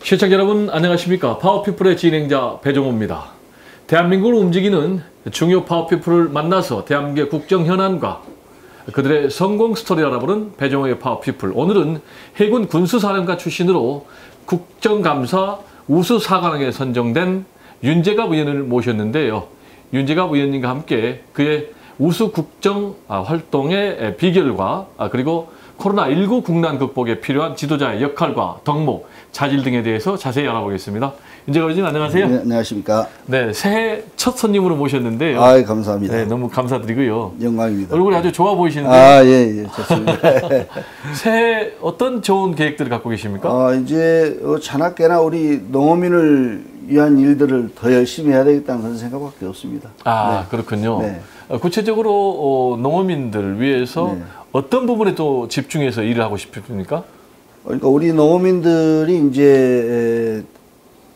시청자 여러분 안녕하십니까. 파워피플의 진행자 배종호입니다. 대한민국을 움직이는 중요 파워피플을 만나서 대한민국의 국정 현안과 그들의 성공 스토리를 알아보는 배종호의 파워피플. 오늘은 해군 군수사령관 출신으로 국정감사 우수사관왕에 선정된 윤재갑 의원을 모셨는데요. 윤재갑 의원님과 함께 그의 우수 국정 활동의 비결과 그리고 코로나19 국난 극복에 필요한 지도자의 역할과 덕목, 자질 등에 대해서 자세히 알아보겠습니다. 윤재갑 의원님 안녕하세요. 네, 안녕하십니까. 네, 새해 첫 손님으로 모셨는데요. 아, 감사합니다. 네, 너무 감사드리고요. 영광입니다. 얼굴이 아주 좋아 보이시는데. 아, 예, 좋습니다. 새해 어떤 좋은 계획들을 갖고 계십니까? 이제 자나깨나 우리 농어민을 위한 일들을 더 열심히 해야 되겠다는 그런 생각밖에 없습니다. 아, 네. 그렇군요. 네. 구체적으로 농어민들 위해서 네. 어떤 부분에 또 집중해서 일을 하고 싶습니까? 그러니까 우리 농어민들이 이제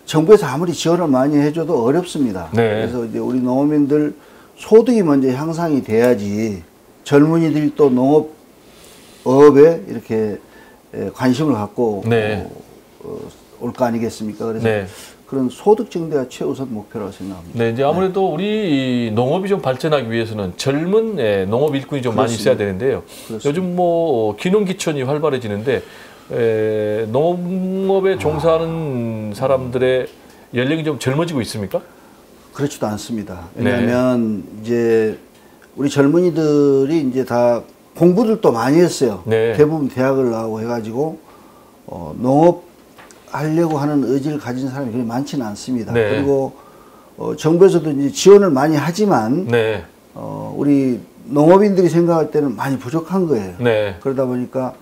정부에서 아무리 지원을 많이 해줘도 어렵습니다. 네. 그래서 이제 우리 농어민들 소득이 먼저 향상이 돼야지 젊은이들이 또 농업에 이렇게 관심을 갖고 네. 올 거 아니겠습니까? 그래서 네. 그런 소득 증대가 최우선 목표라고 생각합니다. 네, 이제 아무래도 우리 농업이 좀 발전하기 위해서는 젊은 농업 일꾼이 좀 많이 있어야 되는데요. 그렇습니다. 요즘 뭐 기농기촌이 활발해지는데 농업에 종사하는 사람들의 연령이 좀 젊어지고 있습니까? 그렇지도 않습니다. 왜냐하면 이제 우리 젊은이들이 이제 다 공부를 또 많이 했어요. 네. 대부분 대학을 나오고 해가지고 농업 하려고 하는 의지를 가진 사람이 그렇게 많지는 않습니다. 네. 그리고 정부에서도 이제 지원을 많이 하지만 네. 우리 농업인들이 생각할 때는 많이 부족한 거예요. 네. 그러다 보니까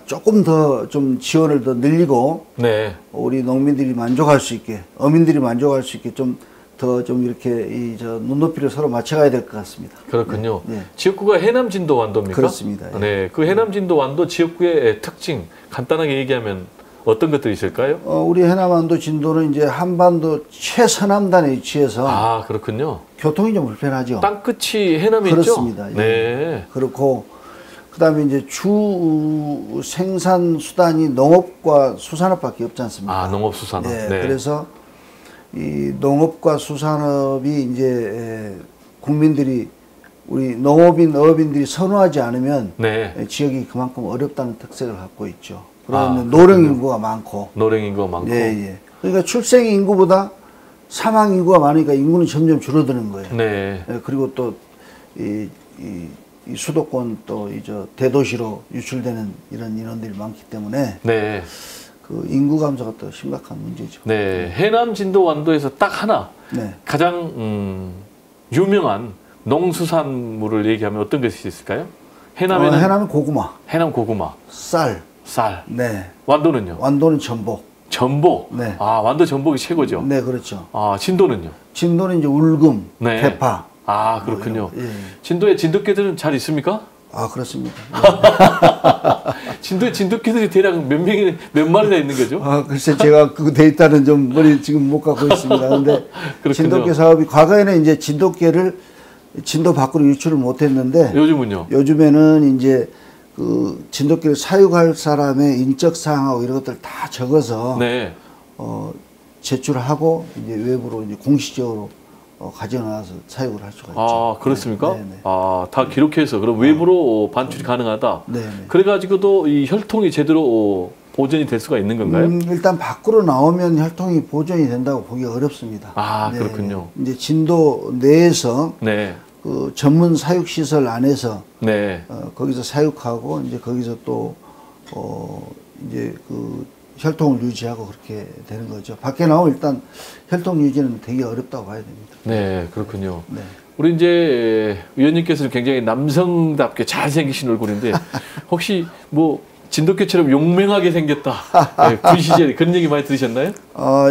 조금 더 좀 지원을 더 늘리고 네. 우리 농민들이 만족할 수 있게, 어민들이 만족할 수 있게 좀 더 좀 이렇게 눈높이를 서로 맞춰가야 될 것 같습니다. 그렇군요. 네. 네. 지역구가 해남 진도 완도입니까? 그렇습니다. 예. 네, 그 해남 진도 완도 지역구의 특징 간단하게 얘기하면 어떤 것들이 있을까요? 우리 해남완도 진도는 이제 한반도 최서남단에 위치해서 아, 그렇군요. 교통이 좀 불편하죠. 땅끝이 해남에 그렇습니다. 있죠? 네. 그렇고 그다음에 이제 주 생산 수단이 농업과 수산업밖에 없지 않습니까? 아, 농업수산업. 네. 네. 그래서 이 농업과 수산업이 이제 국민들이 우리 농업인, 어업인들이 선호하지 않으면 네. 지역이 그만큼 어렵다는 특색을 갖고 있죠. 그러면 아, 노령 인구가 많고, 노령 인구가 많고. 예. 그러니까 출생 인구보다 사망 인구가 많으니까 인구는 점점 줄어드는 거예요. 네. 예, 그리고 또 이 수도권 또 대도시로 유출되는 이런 인원들이 많기 때문에 네. 그 인구 감소가 또 심각한 문제죠. 네. 해남 진도 완도에서 딱 하나 네. 가장 유명한 농수산물을 얘기하면 어떤 것이 있을까요? 해남에는 해남은 고구마, 해남 고구마, 쌀, 네. 완도는요? 완도는 전복. 전복. 네. 아, 완도 전복이 최고죠. 네, 그렇죠. 아, 진도는요? 진도는 이제 울금, 네. 대파. 아, 그렇군요. 예. 진도에 진돗개들은 잘 있습니까? 아, 그렇습니다. 진도에 진돗개들이 대략 몇 마리나 있는 거죠? 글쎄 제가 그 데이터는 좀 머리 지금 못 갖고 있습니다. 근데 진돗개 사업이 과거에는 이제 진돗개를 진도 밖으로 유출을 못 했는데 요즘은요? 요즘에는 이제 그 진돗개를 사육할 사람의 인적 사항하고 이런 것들 다 적어서 네. 제출하고 이제 외부로 이제 공식적으로 가져나와서 사육을 할 수가 있죠. 아, 그렇습니까? 네, 네. 아, 다 기록해서 그럼 외부로 반출이 가능하다. 네. 그래가지고도 이 혈통이 제대로 보존이 될 수가 있는 건가요? 일단 밖으로 나오면 혈통이 보존이 된다고 보기 어렵습니다. 아, 네. 그렇군요. 이제 진도 내에서 네. 그 전문 사육 시설 안에서 네. 거기서 사육하고 이제 거기서 또 이제 그 혈통을 유지하고 그렇게 되는 거죠. 밖에 나오면 일단 혈통 유지는 되게 어렵다고 봐야 됩니다. 네, 그렇군요. 네. 우리 이제 위원님께서는 굉장히 남성답게 잘생기신 얼굴인데 혹시 뭐 진돗개처럼 용맹하게 생겼다. 네, 군 시절에 그런 얘기 많이 들으셨나요?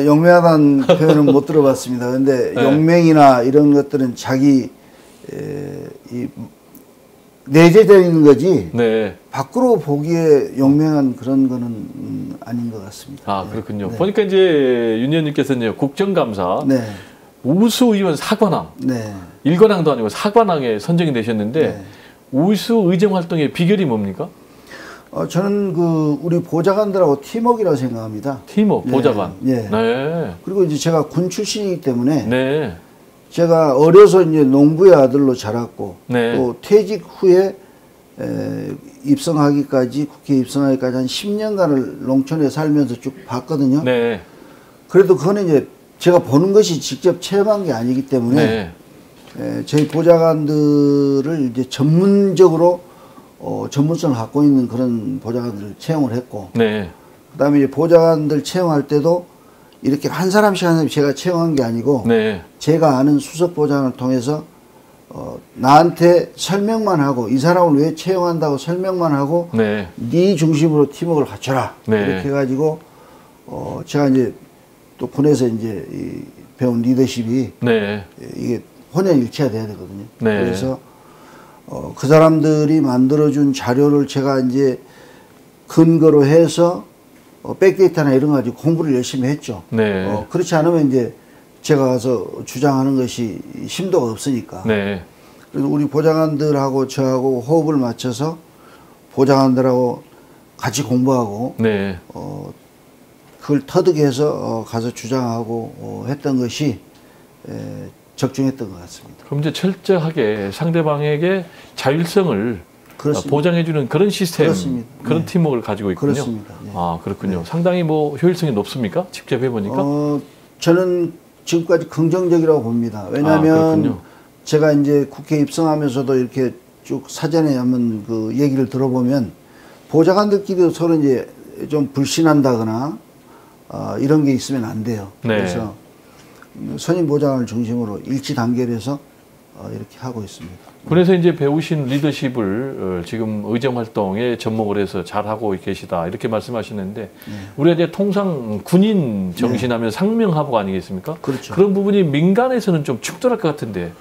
용맹하다는 표현은 못 들어봤습니다. 근데 네. 용맹이나 이런 것들은 자기 이 내재되어 있는 거지. 네. 밖으로 보기에 용맹한 그런 거는 아닌 것 같습니다. 아, 그렇군요. 네. 보니까 이제 윤 의원님께서는 국정감사 네. 우수의원 사관왕, 네. 일관왕도 아니고 사관왕에 선정이 되셨는데 네. 우수 의정 활동의 비결이 뭡니까? 저는 우리 보좌관들하고 팀워크라고 생각합니다. 팀워크, 예, 보좌관. 예. 네. 그리고 이제 제가 군 출신이기 때문에 네. 제가 어려서 이제 농부의 아들로 자랐고 네. 또 퇴직 후에 입성하기까지 국회에 입성하기까지 한 10년간을 농촌에 살면서 쭉 봤거든요. 네. 그래도 그거는 이제 제가 보는 것이 직접 체험한 게 아니기 때문에 저희 보좌관들을 이제 전문적으로 전문성을 갖고 있는 그런 보좌관들을 채용을 했고, 네. 그다음에 이제 보좌관들 채용할 때도 이렇게 한 사람씩 한 사람씩 제가 채용한 게 아니고, 네. 제가 아는 수석 보좌관을 통해서 나한테 설명만 하고 이 사람을 왜 채용한다고 설명만 하고, 네. 네 중심으로 팀워크를 갖춰라. 네. 이렇게 해가지고 제가 이제 또 군에서 이제 배운 리더십이 네. 이게 혼연일체가 돼야 되거든요. 네. 그래서 그 사람들이 만들어준 자료를 제가 이제 근거로 해서 백데이터나 이런 거 가지고 공부를 열심히 했죠. 네. 그렇지 않으면 이제 제가 가서 주장하는 것이 심도가 없으니까. 네. 그래서 우리 보좌관들하고 저하고 호흡을 맞춰서 보좌관들하고 같이 공부하고 네. 그걸 터득해서 가서 주장하고 했던 것이 적중했던 것 같습니다. 그럼 이제 철저하게 상대방에게 자율성을 그렇습니다. 보장해주는 그런 시스템, 그렇습니다. 그런 네. 팀워크를 가지고 있군요. 그렇습니다. 네. 아, 그렇군요. 네. 상당히 뭐 효율성이 높습니까? 직접 해보니까? 저는 지금까지 긍정적이라고 봅니다. 왜냐하면 그렇군요. 제가 이제 국회에 입성하면서도 이렇게 쭉 사전에 한번 그 얘기를 들어보면 보좌관들끼리도 서로 이제 좀 불신한다거나 이런 게 있으면 안 돼요. 네. 그래서 선임 보좌관을 중심으로 일치 단결해서 이렇게 하고 있습니다. 그래서 이제 배우신 리더십을 지금 의정 활동에 접목을 해서 잘하고 계시다 이렇게 말씀하시는데 우리가 이제 통상 군인 정신하면 상명하복 아니겠습니까? 그렇죠. 그런 부분이 민간에서는 좀 축돌할 것 같은데.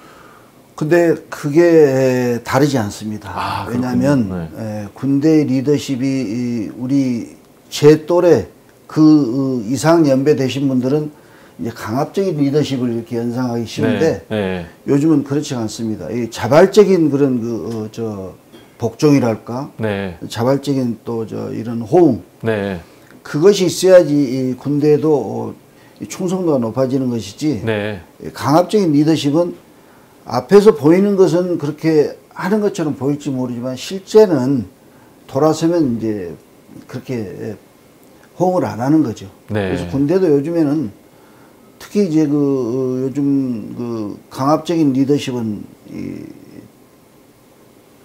근데 그게 다르지 않습니다. 그렇군요. 왜냐하면 군대 리더십이 우리 제 또래 그 이상 연배 되신 분들은 이제 강압적인 리더십을 이렇게 연상하기 쉬운데 요즘은 그렇지 않습니다. 이 자발적인 그런 복종이랄까, 자발적인 또 이런 호응, 그것이 있어야지 이 군대도 충성도가 높아지는 것이지. 강압적인 리더십은 앞에서 보이는 것은 그렇게 하는 것처럼 보일지 모르지만 실제는 돌아서면 이제 그렇게 호응을 안 하는 거죠. 그래서 군대도 요즘에는 특히 이제 요즘 강압적인 리더십은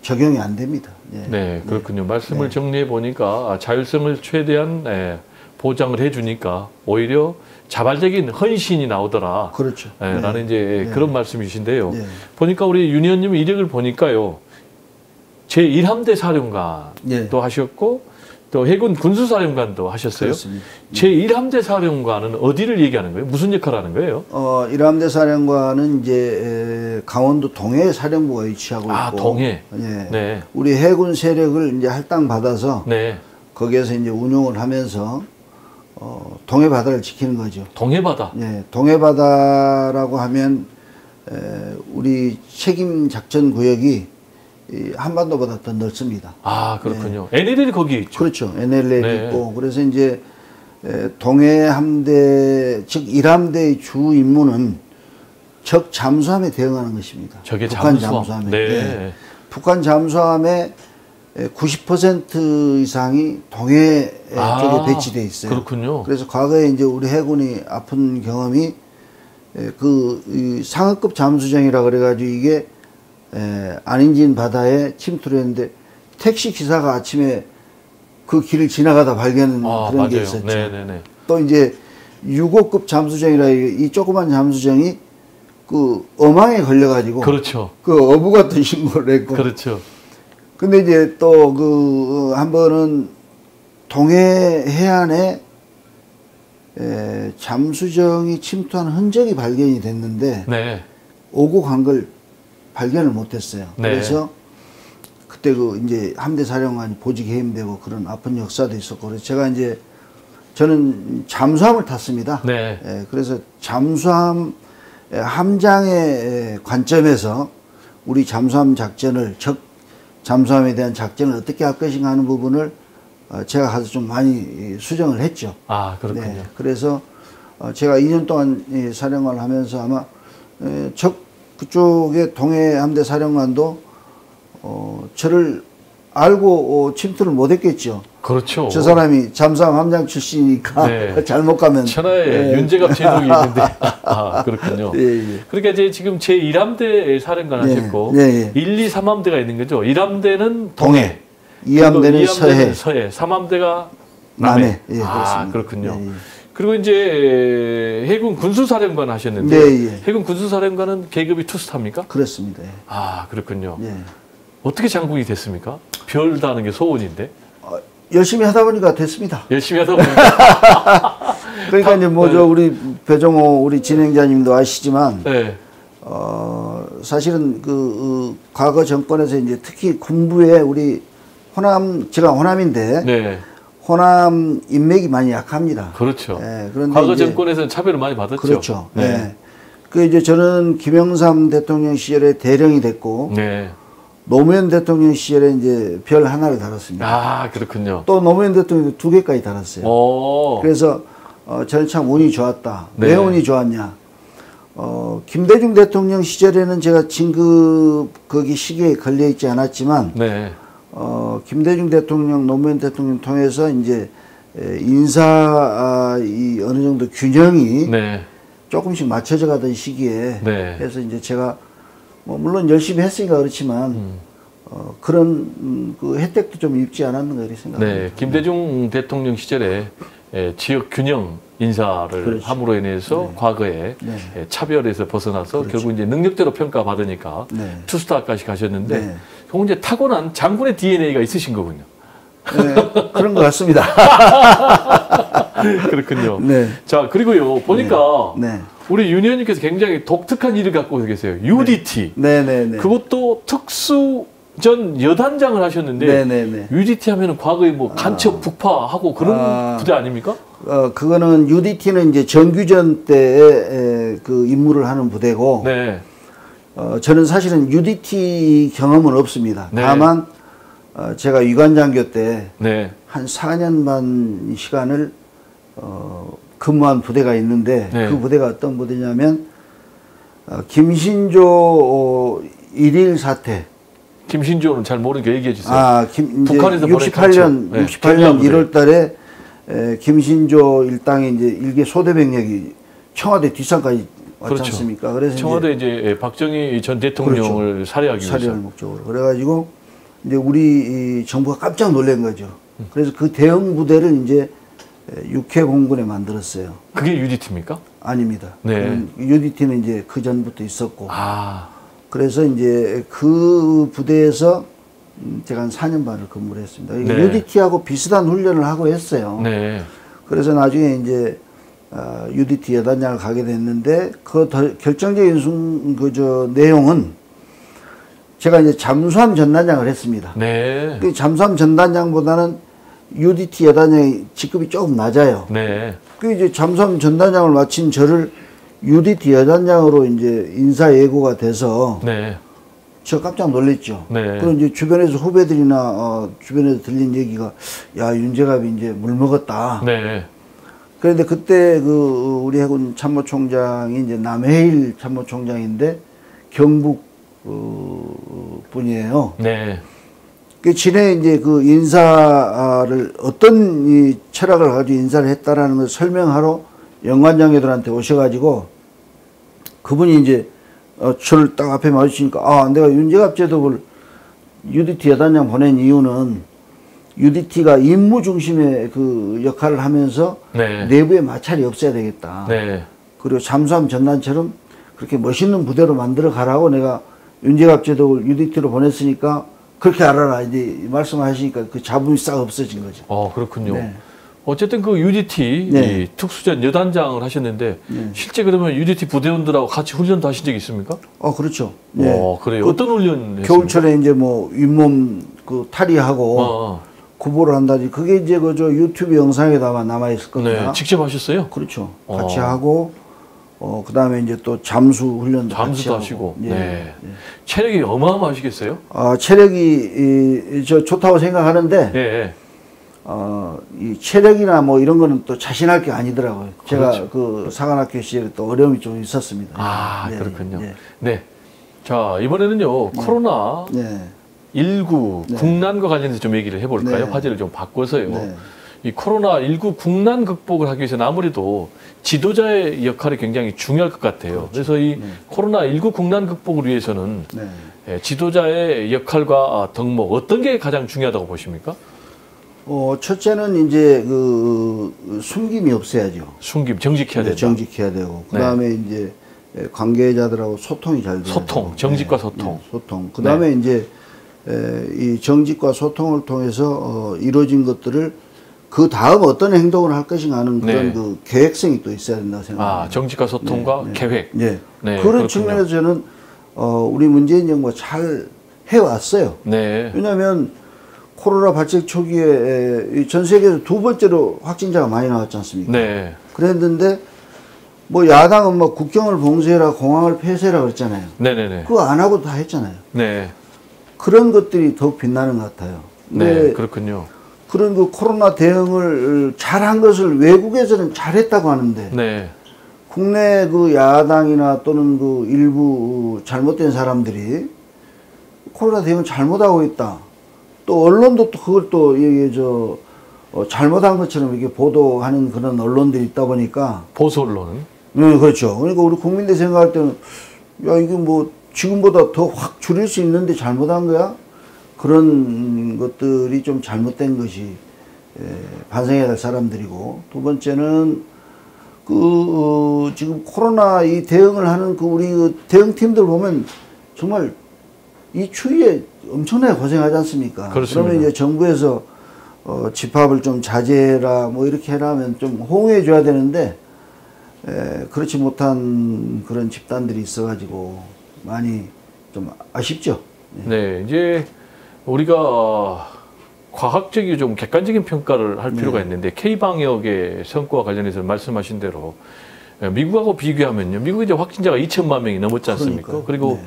적용이 안 됩니다. 네, 그렇군요. 말씀을 정리해 보니까 자율성을 최대한 보장을 해주니까 오히려 자발적인 헌신이 나오더라. 그렇죠. 라는 이제 그런 말씀이신데요. 보니까 우리 윤 의원님 이력을 보니까요. 제1함대 사령관도 하셨고 또 해군 군수사령관도 하셨어요. 그렇습니다. 제1함대 사령관은 어디를 얘기하는 거예요? 무슨 역할을 하는 거예요? 1함대 사령관은 이제 강원도 동해 사령부가 위치하고 있고, 동해. 우리 해군 세력을 이제 할당 받아서 거기에서 이제 운용을 하면서 동해 바다를 지키는 거죠. 동해 바다. 동해 바다라고 하면 우리 책임 작전 구역이 한반도보다 더 넓습니다. 그렇군요. NLL이 거기 있죠. 그렇죠. NLL이 있고, 그래서 이제 동해 함대, 즉 1함대의 주 임무는 적 잠수함에 대응하는 것입니다. 적의 북한 잠수함에. 북한 잠수함의 90% 이상이 동해 쪽에 배치되어 있어요. 그렇군요. 그래서 과거에 이제 우리 해군이 아픈 경험이 이 상업급 잠수정이라 그래가지고 이게 안인진 바다에 침투를 했는데 택시 기사가 아침에 그 길을 지나가다 발견한 그런 게 있었죠. 또 이제 6호급 잠수정이라 이 조그만 잠수정이 그 어망에 걸려가지고 그 어부 같은 신고를 했고. 근데 이제 또 한 번은 동해 해안에 잠수정이 침투한 흔적이 발견이 됐는데 오고 간 걸 발견을 못했어요. 그래서 그때 이제 함대 사령관이 보직이 해임되고 그런 아픈 역사도 있었고, 그래서 제가 이제 저는 잠수함을 탔습니다. 그래서 잠수함 함장의 관점에서 우리 잠수함 작전을 적 잠수함에 대한 작전을 어떻게 할 것인가 하는 부분을 제가 가서 좀 많이 수정을 했죠. 아, 그렇군요. 네, 그래서 제가 2년 동안 사령관을 하면서 아마 그쪽의 동해 함대 사령관도 저를 알고 침투를 못했겠죠. 그렇죠. 저 사람이 잠수함 함장 출신이니까 네. 잘못 가면 천하에 윤재갑 제독이 있는데 아, 그렇군요. 예. 그러니까 이제 지금 제 1함대 사령관 하셨고 예. 1, 2, 3함대가 있는 거죠. 1함대는 동해, 2함대는 서해, 3함대가 남해. 예, 아, 그렇습니다. 그렇군요. 예. 그리고 이제 해군 군수사령관 하셨는데 네, 해군 군수사령관은 계급이 투스타입니까? 그렇습니다. 예. 아, 그렇군요. 예. 어떻게 장군이 됐습니까? 별 다는 게 소원인데. 열심히 하다 보니까 됐습니다. 열심히 하다 보니까. 그러니까 이제 뭐죠 우리 배종호 우리 진행자님도 아시지만 네. 사실은 과거 정권에서 이제 특히 군부에 우리 제가 호남인데 네. 호남 인맥이 많이 약합니다. 그렇죠. 예, 그런데 과거 이제 정권에서는 차별을 많이 받았죠. 그렇죠. 네. 예. 그 이제 저는 김영삼 대통령 시절에 대령이 됐고 네. 노무현 대통령 시절에 이제 별 하나를 달았습니다. 아, 그렇군요. 또 노무현 대통령도 2개까지 달았어요. 오. 그래서 저는 참 운이 좋았다. 네. 왜 운이 좋았냐? 김대중 대통령 시절에는 제가 진급 거기 시기에 걸려 있지 않았지만 네. 김대중 대통령, 노무현 대통령 통해서 이제 인사 이 어느 정도 균형이 네. 조금씩 맞춰져 가던 시기에 네. 그래서 이제 제가 뭐 물론 열심히 했으니까 그렇지만 그런 그 혜택도 좀 입지 않았는가 이렇게 생각합니다. 네. 김대중 대통령 시절에 지역 균형 인사를 그렇죠. 함으로 인해서 과거에 네. 차별에서 벗어나서 그렇죠. 결국 이제 능력대로 평가받으니까 네. 투스타까지 가셨는데 네. 결국 이제 타고난 장군의 DNA가 있으신 거군요. 네, 그런 것 같습니다. 그렇군요. 네. 자, 그리고요, 보니까 네. 우리 윤 의원님께서 굉장히 독특한 일을 갖고 계세요. UDT. 네네네. 그것도 특수전 여단장을 하셨는데 네네네. UDT 하면은 과거에 뭐 간첩 북파하고 그런 부대 아닙니까? 그거는 UDT는 이제 정규전 때에 그 임무를 하는 부대고, 네. 저는 사실은 UDT 경험은 없습니다. 네. 다만, 제가 위관장교 때 네. 한 4년 반 시간을, 근무한 부대가 있는데, 네. 그 부대가 어떤 부대냐면, 김신조 일일 사태. 김신조는 잘 모르니까 얘기해 주세요. 이제 북한에서 보낸 68년, 간첩. 68년 네. 1월 달에 김신조 일당의 이제 일개 소대병력이 청와대 뒷산까지 왔지 그렇죠. 않습니까? 그래서 청와대 이제 박정희 전 대통령을 그렇죠. 살해하기 위해서. 살해할 목적으로. 그래가지고 이제 우리 이 정부가 깜짝 놀란 거죠. 그래서 그 대형 부대를 이제 육해공군에 만들었어요. 그게 UDT입니까? 아닙니다. 네. UDT는 이제 그 전부터 있었고. 아. 그래서 이제 그 부대에서 제가 한 4년 반을 근무를 했습니다. 네. UDT하고 비슷한 훈련을 하고 했어요. 네. 그래서 나중에 이제 UDT 여단장을 가게 됐는데 그 결정적인 내용은 제가 이제 잠수함 전단장을 했습니다. 네. 그 잠수함 전단장보다는 UDT 여단장이 직급이 조금 낮아요. 네. 그 이제 잠수함 전단장을 마친 저를 UDT 여단장으로 이제 인사 예고가 돼서 네. 저 깜짝 놀랐죠. 네. 그리고 이제 주변에서 후배들이나 주변에서 들린 얘기가 야 윤재갑이 이제 물 먹었다. 네. 그런데 그때 우리 해군 참모총장이 이제 남해일 참모총장인데 경북 분이에요. 네. 그 진해 이제 그 인사를 어떤 이 철학을 가지고 인사를 했다라는 걸 설명하러 연관장교들한테 오셔가지고 그분이 이제 저를 딱 앞에 마주치니까 내가 윤재갑 제독을 UDT 여단장 보낸 이유는 UDT가 임무 중심의 그 역할을 하면서 네. 내부에 마찰이 없어야 되겠다. 네. 그리고 잠수함 전단처럼 그렇게 멋있는 부대로 만들어 가라고 내가 윤재갑 제독을 UDT로 보냈으니까 그렇게 알아라. 이제 말씀하시니까 그 자본이 싹 없어진 거죠. 그렇군요. 네. 어쨌든 그 UDT 네. 이 특수전 여단장을 하셨는데 네. 실제 그러면 UDT 부대원들하고 같이 훈련도 하신 적이 있습니까? 그렇죠. 그래요. 그 어떤 훈련 했습니까? 겨울철에 이제 뭐 윗몸 그 탈의하고 구보를 한다든지 그게 이제 그저 유튜브 영상에다가 남아 있을 겁니다. 네. 직접 하셨어요? 그렇죠. 같이 하고 그다음에 이제 또 잠수 훈련도 같이 잠수도 하고. 하시고. 예. 네. 체력이 어마어마하시겠어요? 체력이 저 좋다고 생각하는데 예. 이 체력이나 뭐 이런 거는 또 자신할 게 아니더라고요. 제가 그렇죠. 그 사관학교 시절에 또 어려움이 좀 있었습니다. 아, 네, 그렇군요. 네. 네. 자, 이번에는요, 코로나 네. 19 네. 국난과 관련해서 좀 얘기를 해볼까요? 네. 화제를 좀 바꿔서요. 네. 이 코로나 19 국난 극복을 하기 위해서는 아무래도 지도자의 역할이 굉장히 중요할 것 같아요. 그래서 이 코로나 19 국난 극복을 위해서는 네. 지도자의 역할과 덕목 어떤 게 가장 중요하다고 보십니까? 첫째는 이제 그 숨김이 없어야죠. 숨김, 정직해야 네, 된다. 정직해야 되고, 그 다음에 이제 관계자들하고 소통이 잘 돼야 소통, 되고. 정직과 네, 소통. 네, 소통. 그 다음에 이제 이 정직과 소통을 통해서 이루어진 것들을 그 다음 어떤 행동을 할 것인가 하는 그런 네. 그 계획성이 또 있어야 된다고 생각합니다. 아, 정직과 소통과 네, 네. 계획. 네. 네, 그런 그렇군요. 측면에서 저는 우리 문재인 정부가 잘 해왔어요. 네. 왜냐하면 코로나 발생 초기에 전 세계에서 두 번째로 확진자가 많이 나왔지 않습니까? 네. 그랬는데 뭐 야당은 뭐 국경을 봉쇄해라, 공항을 폐쇄해라 그랬잖아요. 네네네. 그거 안 하고 다 했잖아요. 네. 그런 것들이 더욱 빛나는 것 같아요. 네. 근데 그렇군요. 그런 그 코로나 대응을 잘한 것을 외국에서는 잘했다고 하는데 네. 국내 그 야당이나 또는 그 일부 잘못된 사람들이 코로나 대응을 잘못하고 있다. 또 언론도 또 그걸 또 이게 잘못한 것처럼 이렇게 보도하는 그런 언론들이 있다 보니까 보수 언론은? 네, 그렇죠. 그러니까 우리 국민들 생각할 때는 야 이게 뭐 지금보다 더 확 줄일 수 있는데 잘못한 거야? 그런 것들이 좀 잘못된 것이 반성해야 될 사람들이고, 두 번째는 지금 코로나 이 대응을 하는 그 우리 그 대응팀들 보면 정말 이 추위에 엄청나게 고생하지 않습니까? 그렇습니다. 그러면 이제 정부에서 집합을 좀 자제해라 뭐 이렇게 해라 하면 좀 호응해 줘야 되는데 그렇지 못한 그런 집단들이 있어가지고 많이 좀 아쉽죠. 네. 이제 우리가 과학적이고 좀 객관적인 평가를 할 필요가 있는데 K방역의 성과와 관련해서 말씀하신 대로 미국하고 비교하면요. 미국이 이제 확진자가 2천만 명이 넘었지 않습니까? 그러니까요. 그리고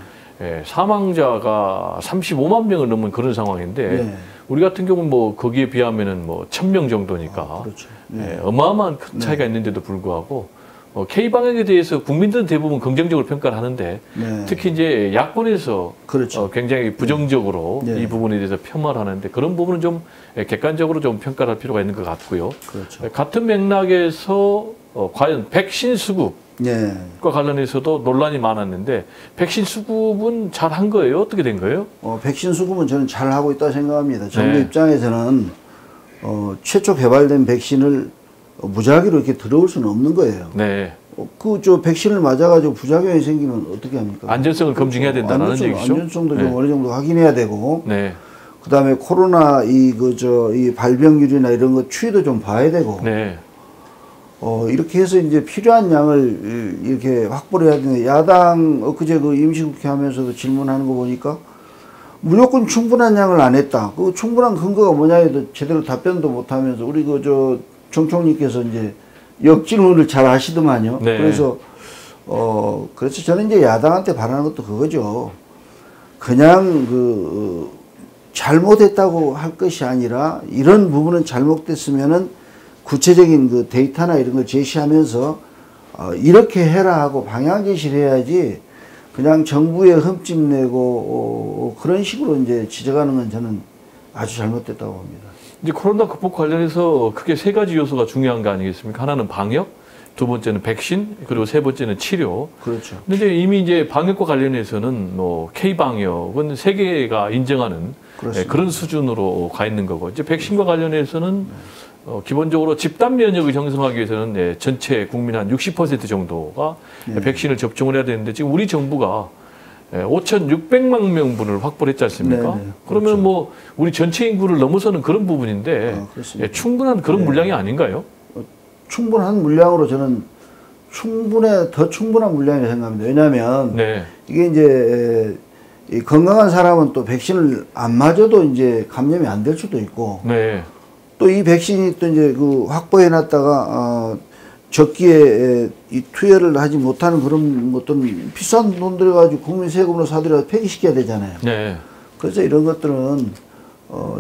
사망자가 35만 명을 넘은 그런 상황인데 네. 우리 같은 경우는 뭐 거기에 비하면은 뭐 1,000명 정도니까 그렇죠. 네. 어마어마한 큰 차이가 있는데도 불구하고 K방역에 대해서 국민들은 대부분 긍정적으로 평가를 하는데 네. 특히 이제 야권에서 그렇죠. 굉장히 부정적으로 네. 이 부분에 대해서 폄하를 하는데 그런 부분은 좀 객관적으로 좀 평가를 할 필요가 있는 것 같고요. 그렇죠. 같은 맥락에서 과연 백신 수급과 네. 관련해서도 논란이 많았는데 백신 수급은 잘 한 거예요? 어떻게 된 거예요? 백신 수급은 저는 잘 하고 있다고 생각합니다. 정부 네. 입장에서는 최초 개발된 백신을 무작위로 이렇게 들어올 수는 없는 거예요. 네. 백신을 맞아가지고 부작용이 생기면 어떻게 합니까? 안전성을 검증해야 된다는 얘기죠. 안전성도 네. 좀 어느 정도 확인해야 되고, 네. 그 다음에 코로나 이 발병률이나 이런 거 추이도 좀 봐야 되고, 네. 이렇게 해서 이제 필요한 양을 이렇게 확보를 해야 되는데, 야당 엊그제 그 임시국회 하면서도 질문하는 거 보니까 무조건 충분한 양을 안 했다. 그 충분한 근거가 뭐냐 해도 제대로 답변도 못 하면서 우리 정총님께서 이제 역질문을 잘 하시더만요. 네. 그래서 저는 이제 야당한테 바라는 것도 그거죠. 그냥 잘못했다고 할 것이 아니라 이런 부분은 잘못됐으면은 구체적인 그 데이터나 이런 걸 제시하면서 이렇게 해라 하고 방향 제시를 해야지 그냥 정부에 흠집 내고 그런 식으로 이제 지적하는 건 저는 아주 잘못됐다고 봅니다. 이제 코로나 극복 관련해서 크게 세 가지 요소가 중요한 거 아니겠습니까? 하나는 방역, 두 번째는 백신, 그리고 세 번째는 치료. 그렇죠. 근데 이제 이미 이제 방역과 관련해서는 뭐 K방역은 세계가 인정하는 그런 수준으로 가 있는 거고, 이제 백신과 관련해서는 기본적으로 집단 면역을 형성하기 위해서는 전체 국민 한 60% 정도가 백신을 접종을 해야 되는데 지금 우리 정부가 5,600만 명분을 확보를 했지 않습니까? 네네, 그러면 그렇죠. 뭐 우리 전체 인구를 넘어서는 그런 부분인데 그렇습니다. 충분한 그런 물량이 아닌가요? 충분한 물량으로 저는 더 충분한 물량이라고 생각합니다. 왜냐하면 네. 이게 이제 이 건강한 사람은 또 백신을 안 맞아도 이제 감염이 안 될 수도 있고 네. 또 이 백신이 또 이제 확보해 놨다가 적기에 이 투여를 하지 못하는 그런 어떤 비싼 돈 들여가지고 국민 세금으로 사들여 폐기시켜야 되잖아요. 네. 그래서 이런 것들은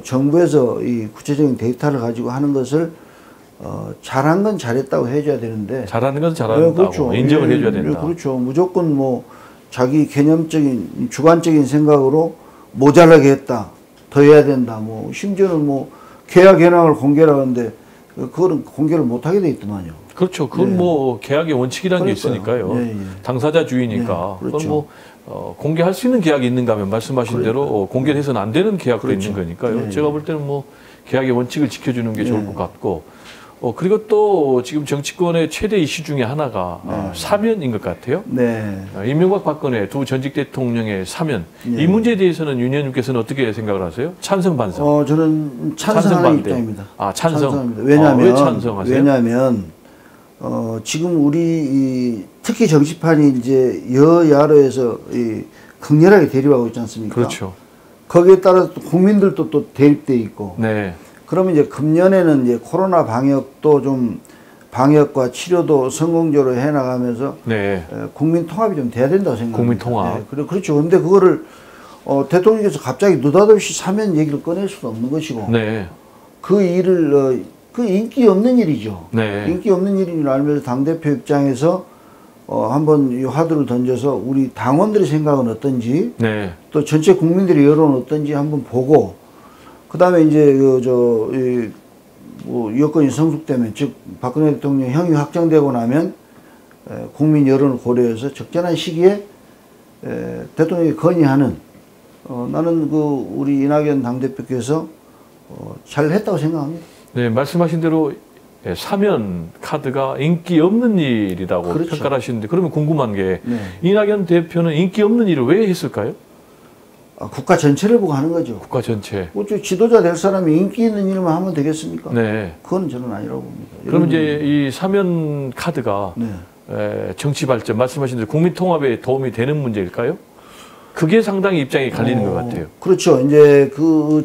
정부에서 이 구체적인 데이터를 가지고 하는 것을 잘한 건 잘했다고 해줘야 되는데 잘하는 건 잘한다고 그렇죠. 인정을 해줘야 된다. 그렇죠. 무조건 뭐 자기 개념적인 주관적인 생각으로 모자라게 했다, 더 해야 된다. 뭐 심지어는 뭐 계약 현황을 공개를 하는데 그거는 공개를 못 하게 돼 있더만요. 그렇죠. 그건 네. 뭐 계약의 원칙이라는 게 그러니까요. 있으니까요. 예, 예. 당사자주의니까. 예, 그렇죠. 그건 뭐 공개할 수 있는 계약이 있는가 하면 말씀하신 대로 공개를 해서는 안 되는 계약도 그렇죠. 있는 거니까요. 예, 제가 볼 때는 뭐 계약의 원칙을 지켜주는 게 좋을 예. 것 같고 그리고 또 지금 정치권의 최대 이슈 중에 하나가 사면인 것 같아요. 네. 이명박 박근혜 두 전직 대통령의 사면. 예. 이 문제에 대해서는 윤 의원님께서는 어떻게 생각을 하세요? 찬성 반성? 저는 찬성하는 반대. 입장입니다. 아, 찬성. 찬성합니다. 왜냐하면 왜 찬성하세요? 왜냐하면 지금 우리 특히 정치판이 이제 여야로 해서 극렬하게 대립하고 있지 않습니까? 그렇죠. 거기에 따라서 또 국민들도 또 대립돼 있고. 네. 그러면 이제 금년에는 이제 코로나 방역도 좀 방역과 치료도 성공적으로 해나가면서 네. 국민 통합이 좀 돼야 된다고 생각합니다. 국민 통합. 네, 그렇죠. 근데 그거를 대통령께서 갑자기 느닷없이 사면 얘기를 꺼낼 수도 없는 것이고 네. 그 일을 그 인기 없는 일이죠. 네. 인기 없는 일인 줄 알면서 당대표 입장에서 한번 이 화두를 던져서 우리 당원들의 생각은 어떤지 네. 또 전체 국민들의 여론은 어떤지 한번 보고 그 다음에 이제 뭐 여건이 성숙되면 즉 박근혜 대통령 형이 확정되고 나면 국민 여론을 고려해서 적절한 시기에 대통령이 건의하는 나는 우리 이낙연 당대표께서 잘 했다고 생각합니다. 네, 말씀하신 대로 사면 카드가 인기 없는 일이라고 그렇죠. 평가를 하시는데 그러면 궁금한 게 네. 이낙연 대표는 인기 없는 일을 왜 했을까요? 국가 전체를 보고 하는 거죠. 국가 전체. 어째 지도자 될 사람이 인기 있는 일만 하면 되겠습니까? 네. 그건 저는 아니라고 봅니다. 그럼 이제 이 사면 카드가 네. 정치 발전 말씀하신 대로 국민 통합에 도움이 되는 문제일까요? 그게 상당히 입장이 갈리는 것 같아요. 그렇죠. 이제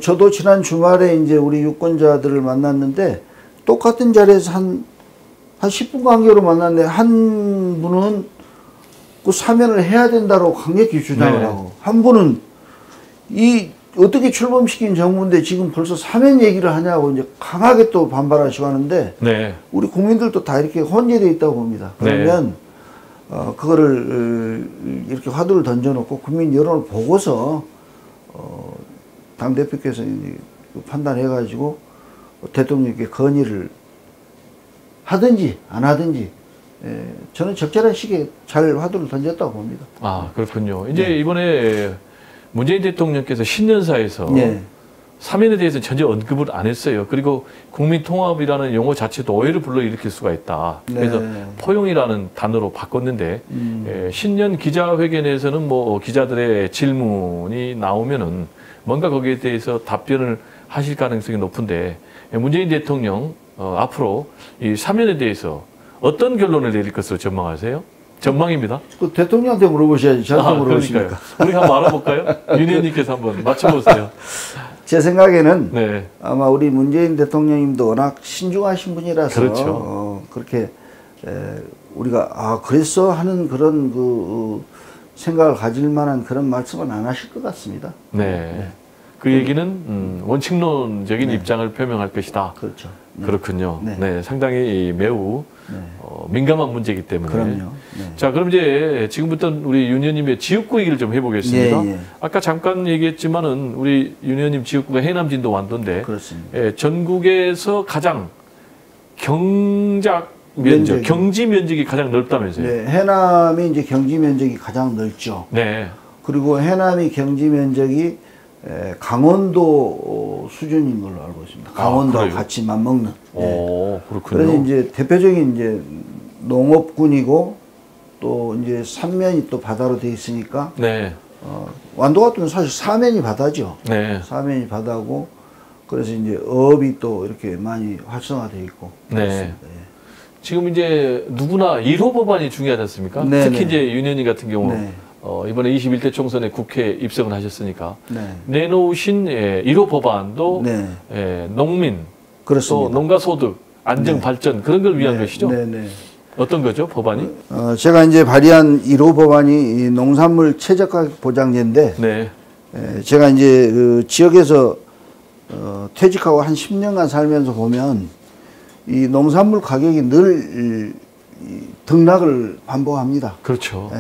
저도 지난 주말에 이제 우리 유권자들을 만났는데 똑같은 자리에서 한 10분 간격으로 만났는데 한 분은 그 사면을 해야 된다고 강력히 주장을 네. 하고 한 분은 어떻게 출범시킨 정부인데 지금 벌써 사면 얘기를 하냐고 이제 강하게 또 반발하시고 하는데 네. 우리 국민들도 다 이렇게 혼재되어 있다고 봅니다. 그러면 그거를 이렇게 화두를 던져놓고 국민 여론을 보고서 당대표께서 이제 판단해가지고 대통령께 건의를 하든지 안 하든지 저는 적절한 시기에 잘 화두를 던졌다고 봅니다. 아, 그렇군요. 이제 이번에 문재인 대통령께서 신년사에서 네. 사면에 대해서 전혀 언급을 안 했어요. 그리고 국민통합이라는 용어 자체도 오해를 불러일으킬 수가 있다. 그래서 포용이라는 단어로 바꿨는데 신년 기자회견에서는 뭐 기자들의 질문이 나오면은 뭔가 거기에 대해서 답변을 하실 가능성이 높은데 문재인 대통령 앞으로 이 사면에 대해서 어떤 결론을 내릴 것으로 전망하세요? 전망입니다. 그 대통령한테 물어보셔야지 저한테 물어보십니까? 우리 한번 알아볼까요? 윤 의원님께서 한번 맞춰보세요. 제 생각에는 네. 아마 우리 문재인 대통령님도 워낙 신중하신 분이라서 그렇죠. 그렇게 우리가 그랬어 하는 그런 생각을 가질 만한 그런 말씀은 안 하실 것 같습니다. 네. 그 얘기는 원칙론적인 입장을 표명할 것이다. 그렇죠. 네. 그렇군요. 네. 네, 상당히 매우 민감한 문제이기 때문에. 그럼요. 네. 자, 그럼 이제 지금부터 우리 윤 의원님의 지역구 얘기를 좀 해보겠습니다. 예, 예. 아까 잠깐 얘기했지만은 우리 윤 의원님 지역구가 해남 진도 완도인데 그렇습니다. 전국에서 가장 경지 면적이 가장 넓다면서요? 네, 해남이 이제 경지 면적이 가장 넓죠. 네. 그리고 해남이 경지 면적이 강원도 수준인 걸로 알고 있습니다. 강원도와 그래요? 같이 맞먹는. 오, 그렇군요. 그래서 이제 대표적인 이제 농업군이고 또 이제 삼면이 또 바다로 돼 있으니까 네. 완도 같은 사실 사면이 바다죠. 네. 사면이 바다고 그래서 이제 어업이 또 이렇게 많이 활성화되어 있고. 네. 그렇습니다. 예. 지금 이제 누구나 1호 법안이 중요하지 않습니까? 네, 특히 네. 이제 윤 의원님 같은 경우 네. 이번에 21대 총선에 국회에 입성을 하셨으니까 네. 내놓으신 1호 법안도 네. 농민 그렇습니다. 또 농가 소득 안정 발전 그런 걸 위한 것이죠. 네, 네. 어떤 거죠, 법안이? 제가 이제 발의한 1호 법안이 이 농산물 최저가격 보장제인데 네. 제가 이제 그 지역에서 퇴직하고 한 10년간 살면서 보면 이 농산물 가격이 늘 등락을 반복합니다. 그렇죠.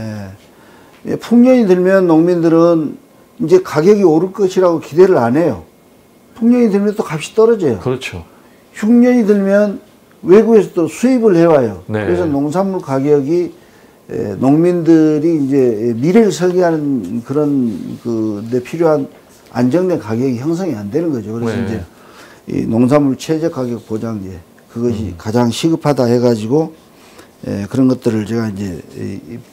예, 풍년이 들면 농민들은 이제 가격이 오를 것이라고 기대를 안 해요. 풍년이 들면 또 값이 떨어져요. 그렇죠. 흉년이 들면 외국에서 또 수입을 해와요. 네. 그래서 농산물 가격이 농민들이 이제 미래를 설계하는 그런 데 필요한 안정된 가격이 형성이 안 되는 거죠. 그래서 네. 이제 이 농산물 최저 가격 보장제 그것이 가장 시급하다 해가지고 그런 것들을 제가 이제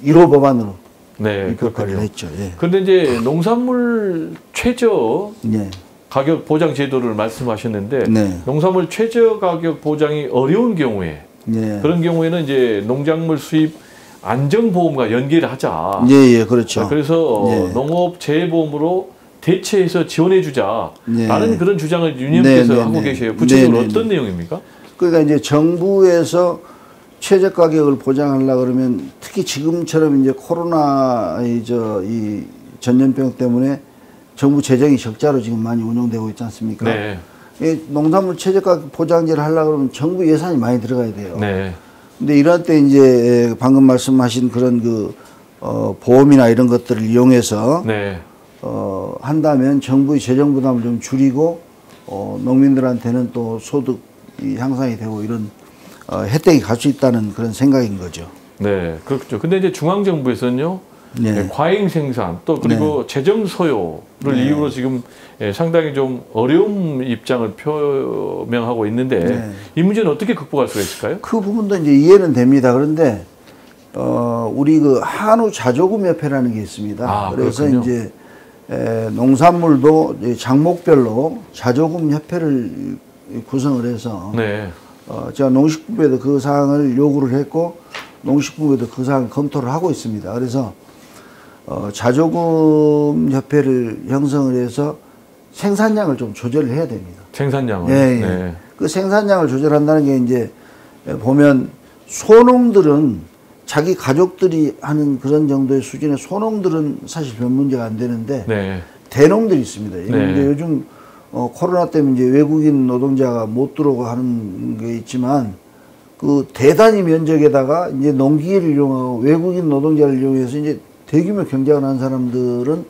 1호 법안으로 네, 입법을 그렇군요. 했죠. 예. 그런데 이제 농산물 최저 예. 가격 보장 제도를 말씀하셨는데 네. 농산물 최저 가격 보장이 어려운 경우에 예. 그런 경우에는 이제 농작물 수입 안정보험과 연계를 하자. 예, 그렇죠. 그래서 예. 농업재해보험으로 대체해서 지원해주자라는 네. 그런 주장을 유니언께서 네, 네, 하고 네. 계세요. 구체적으로 네, 네, 어떤 네. 내용입니까? 그러니까 이제 정부에서 최저 가격을 보장하려 그러면 특히 지금처럼 이제 코로나 이 전염병 때문에 정부 재정이 적자로 지금 많이 운영되고 있지 않습니까? 네. 이 농산물 최저 가격 보장제를 하려고 그러면 정부 예산이 많이 들어가야 돼요. 네. 근데 이럴 때 이제 방금 말씀하신 그런 보험이나 이런 것들을 이용해서 네. 한다면 정부의 재정 부담을 좀 줄이고 농민들한테는 또 소득이 향상이 되고 이런 혜택이 갈 수 있다는 그런 생각인 거죠. 네. 그렇죠. 근데 이제 중앙정부에서는요. 네. 과잉 생산 또 그리고 재정 소요를 네. 이유로 지금 상당히 좀 어려운 입장을 표명하고 있는데 네. 이 문제는 어떻게 극복할 수가 있을까요? 그 부분도 이제 이해는 됩니다. 그런데 우리 그 한우 자조금 협회라는 게 있습니다. 아, 그래서 그렇군요. 이제 농산물도 장목별로 자조금 협회를 구성을 해서 네. 제가 농식품부에도 그 사항을 요구를 했고 농식품부에도 그 사항을 검토를 하고 있습니다. 그래서 자조금 협회를 형성을 해서 생산량을 좀 조절을 해야 됩니다. 생산량을. 예, 예. 네. 그 생산량을 조절한다는 게 이제 보면 소농들은 자기 가족들이 하는 그런 정도의 수준의 소농들은 사실 별 문제가 안 되는데 네. 대농들이 있습니다. 네. 이제 요즘 코로나 때문에 이제 외국인 노동자가 못 들어오고 하는 게 있지만 그 대단위 면적에다가 이제 농기계를 이용하고 외국인 노동자를 이용해서 이제 대규모 경작을 하는 사람들은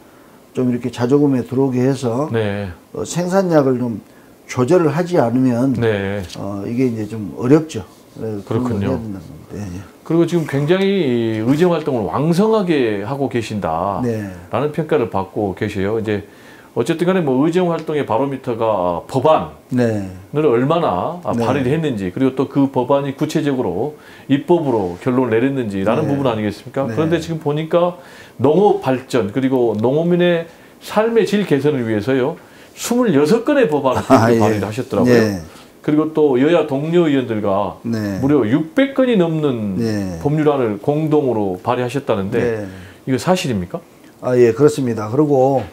좀 이렇게 자조금에 들어오게 해서 네. 생산량을 좀 조절을 하지 않으면 네. 이게 이제 좀 어렵죠. 그래서 그런 걸 그렇군요. 해야 된다는 겁니다. 예, 그리고 지금 굉장히 의정 활동을 왕성하게 하고 계신다라는 네. 평가를 받고 계세요. 이제 어쨌든 간에 뭐 의정 활동의 바로미터가 법안을 네. 얼마나 네. 발의를 했는지 그리고 또 그 법안이 구체적으로 입법으로 결론을 내렸는지라는 네. 부분 아니겠습니까? 네. 그런데 지금 보니까 농업 발전 그리고 농민의 삶의 질 개선을 위해서요 26건의 법안을 예. 발의를 하셨더라고요. 네. 그리고 또 여야 동료 의원들과 네. 무려 600건이 넘는 네. 법률안을 공동으로 발의하셨다는데 네. 이거 사실입니까? 예, 그렇습니다. 그리고